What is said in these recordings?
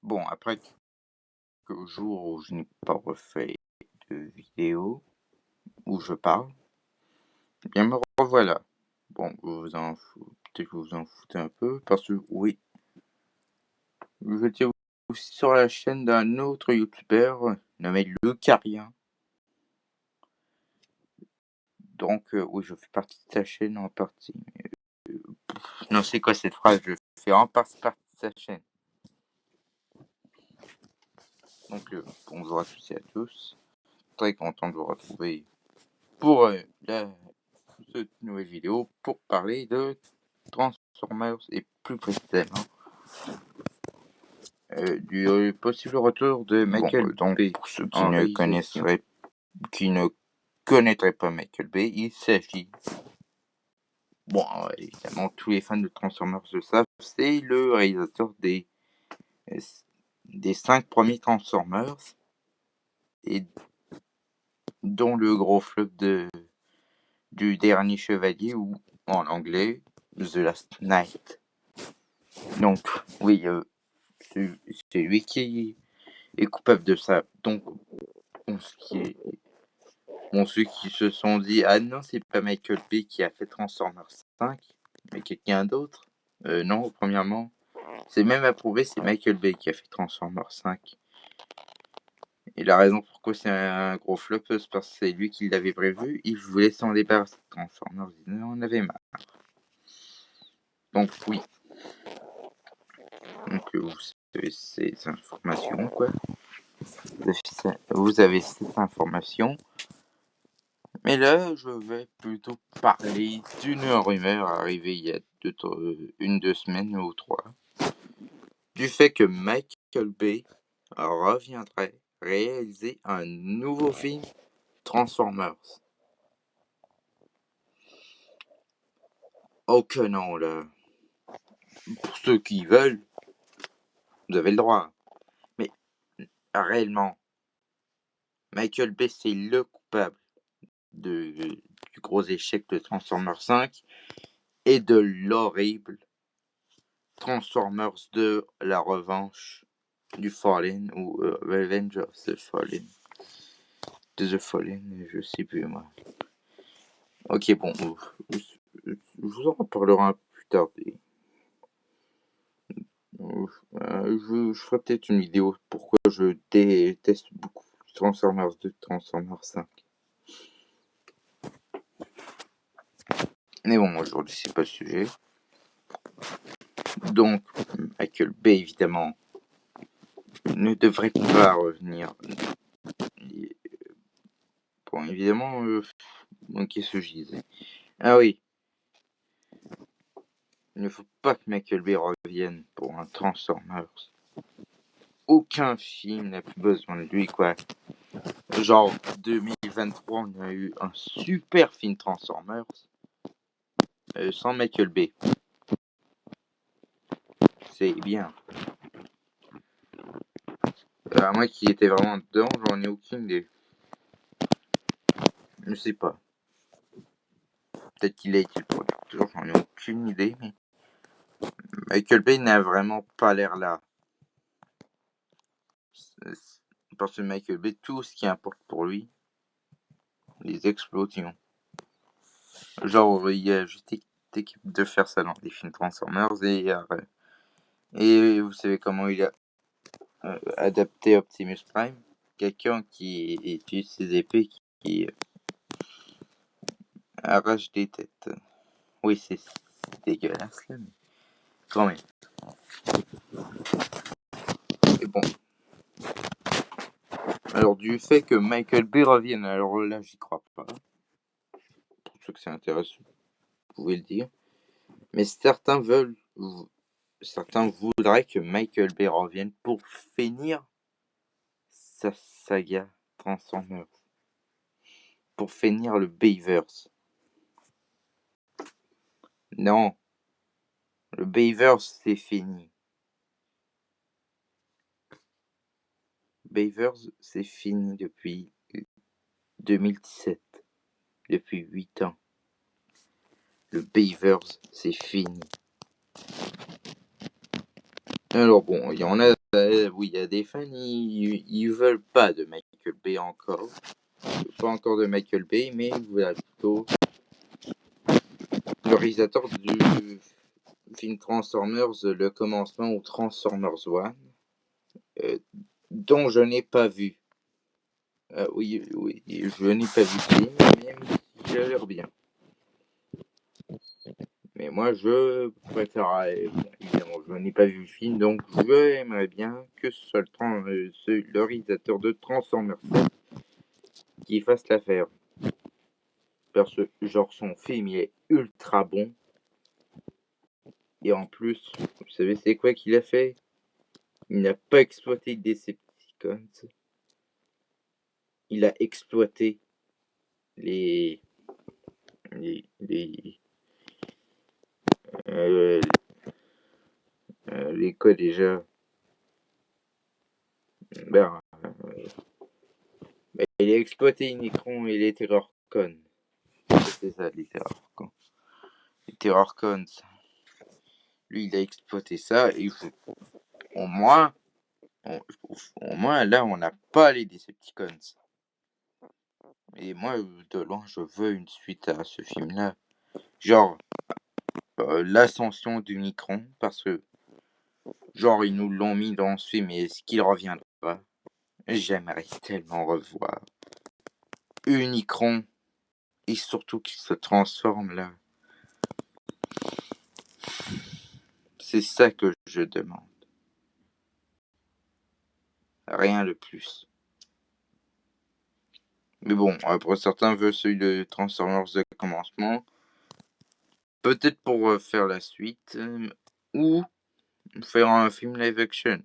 Bon, après quelques jours où je n'ai pas refait de vidéo où je parle, eh bien me revoilà. Bon, peut-être que vous vous en foutez un peu, parce que oui, j'étais aussi sur la chaîne d'un autre youtubeur nommé Lucarien. Donc oui, je fais partie de sa chaîne en partie. Non, c'est quoi cette phrase? Je fais en partie de sa chaîne. Donc bonjour à tous et à tous. Très content de vous retrouver pour cette nouvelle vidéo pour parler de Transformers et plus précisément du possible retour de Michael Bay. Pour ceux qui ne connaîtraient pas Michael Bay, il s'agit, bon évidemment tous les fans de Transformers le savent, c'est le réalisateur des 5 premiers Transformers et dont le gros flop du Dernier Chevalier, ou en anglais The Last Knight. Donc oui, c'est lui qui est coupable de ça. Donc ceux qui se sont dit ah non, c'est pas Michael Bay qui a fait Transformers 5 mais quelqu'un d'autre, non, premièrement c'est même approuvé, c'est Michael Bay qui a fait Transformers 5. Et la raison pourquoi c'est un gros flop, c'est parce que c'est lui qui l'avait prévu. Il voulait s'en débarrasser de Transformers, il en avait marre. Donc oui. Donc vous avez ces informations, quoi. Vous avez cette information. Mais là, je vais plutôt parler d'une rumeur arrivée il y a 2 semaines ou 3. Du fait que Michael Bay reviendrait réaliser un nouveau film Transformers. Oh que non, là. Pour ceux qui veulent, vous avez le droit. Mais réellement, Michael Bay, c'est le coupable du gros échec de Transformers 5 et de l'horrible Transformers 2, la revanche du Fallen, ou Revenge of the Fallen. De The Fallen, je sais plus moi. Ok, bon, je vous en reparlerai un peu plus tard. Je ferai peut-être une vidéo pourquoi je déteste beaucoup Transformers 2, Transformers 5. Mais bon, aujourd'hui, c'est pas le sujet. Donc, Michael Bay, évidemment, ne devrait pas revenir. Bon, évidemment, qu'est-ce que je disais? Ah oui. Il ne faut pas que Michael Bay revienne pour un Transformers. Aucun film n'a plus besoin de lui, quoi. Genre, 2023, on a eu un super film Transformers sans Michael Bay. C'est bien. Moi qui étais vraiment dedans, j'en ai aucune idée. Je sais pas. Peut-être qu'il a été le producteur, j'en ai aucune idée, mais Michael Bay n'a vraiment pas l'air là. Parce que Michael Bay, tout ce qui importe pour lui, les explosions. Genre, il a juste été de faire ça dans des films Transformers et vous savez comment il a adapté Optimus Prime? Quelqu'un qui utilise ses épées qui arrache des têtes. Oui, c'est dégueulasse là, mais quand même. Et bon. Alors, du fait que Michael Bay revienne, alors là, j'y crois pas. Pour ceux que ça intéresse, vous pouvez le dire. Mais certains voudraient que Michael Bay revienne pour finir sa saga Transformers. Pour finir le Bayverse. Non. Le Bayverse, c'est fini. Bayverse, c'est fini depuis 2017. Depuis 8 ans. Le Bayverse, c'est fini. Alors bon, il y en a oui, il y a des fans, ils veulent pas de Michael Bay encore. Pas encore de Michael Bay, mais voilà, plutôt le réalisateur du film Transformers, le commencement ou Transformers One, dont je n'ai pas vu. Oui, je n'ai pas vu le film, même si il a l'air bien. Mais moi, je préfère, évidemment, je n'ai pas vu le film, donc je aimerais bien que ce soit le réalisateur de Transformers 7 qui fasse l'affaire. Parce que, genre, son film, il est ultra bon. Et en plus, vous savez, c'est quoi qu'il a fait? Il n'a pas exploité Decepticons. Il a exploité les euh, les quoi déjà? Ben, il a exploité Unicron et les Terrorcons. C'est ça, les Terrorcons. Les Terrorcons. Lui, il a exploité ça et au moins, là, on n'a pas les Decepticons. Et moi, de loin, je veux une suite à ce film-là. Genre, l'ascension d'Unicron, parce que, genre, ils nous l'ont mis dans ce film, et est-ce qu'il reviendra? J'aimerais tellement revoir Unicron, et surtout qu'il se transforme là. C'est ça que je demande. Rien de plus. Mais bon, pour certains veulent celui de Transformers de commencement. Peut-être pour faire la suite. Ou faire un film live action.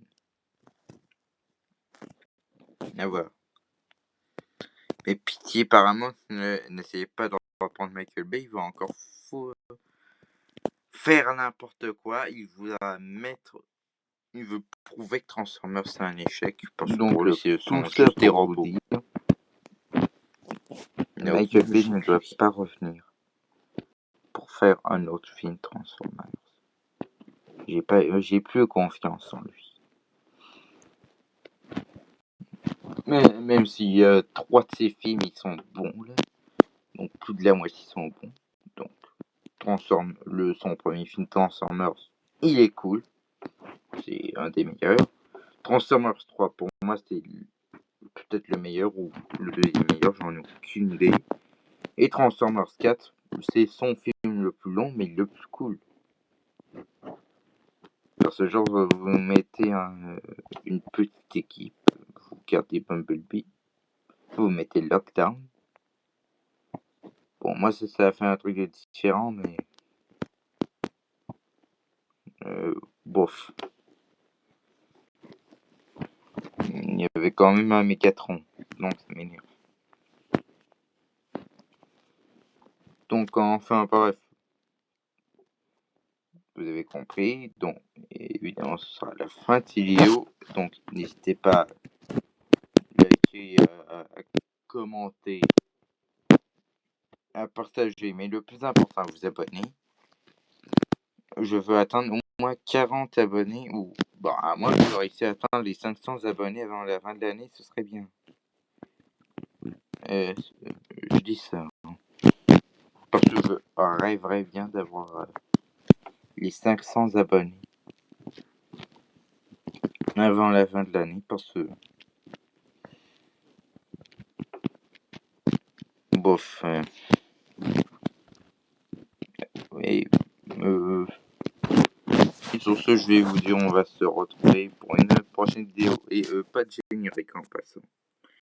À voir. Mais pitié, Paramount, n'essayez pas de reprendre Michael Bay, il va encore faire n'importe quoi. Il veut prouver que Transformers c'est un échec. Parce que Donc, pour lui, ce sont tout ça juste des pour vous robots. dire, Michael Bay ne doit pas revenir pour faire un autre film Transformers. J'ai plus confiance en lui. Mais, même si 3 de ses films ils sont bons là, donc plus de la moitié sont bons. Donc son premier film Transformers, il est cool, c'est un des meilleurs. Transformers 3 pour moi c'est peut-être le meilleur ou le deuxième meilleur, j'en ai aucune idée. Et Transformers 4, c'est son film le plus long mais le plus cool. Dans ce genre, vous mettez une petite équipe, vous gardez Bumblebee, vous mettez Lockdown. Bon, moi, ça a fait un truc différent, mais bof. Il y avait quand même un Mégatron, donc ça m'énerve. Donc, enfin, bref. Vous avez compris. Donc, évidemment, ce sera la fin de cette vidéo. Donc, n'hésitez pas à liker, à commenter, à partager, mais le plus important, à vous abonner. Je veux atteindre au moins 40 abonnés, ou à moins que je réussisse à atteindre les 500 abonnés avant la fin de l'année, ce serait bien. Je dis ça. Parce que je rêverais bien d'avoir les 500 abonnés avant la fin de l'année, parce que bof. Et sur ce, je vais vous dire, on va se retrouver pour une prochaine vidéo. Et pas de générique en passant.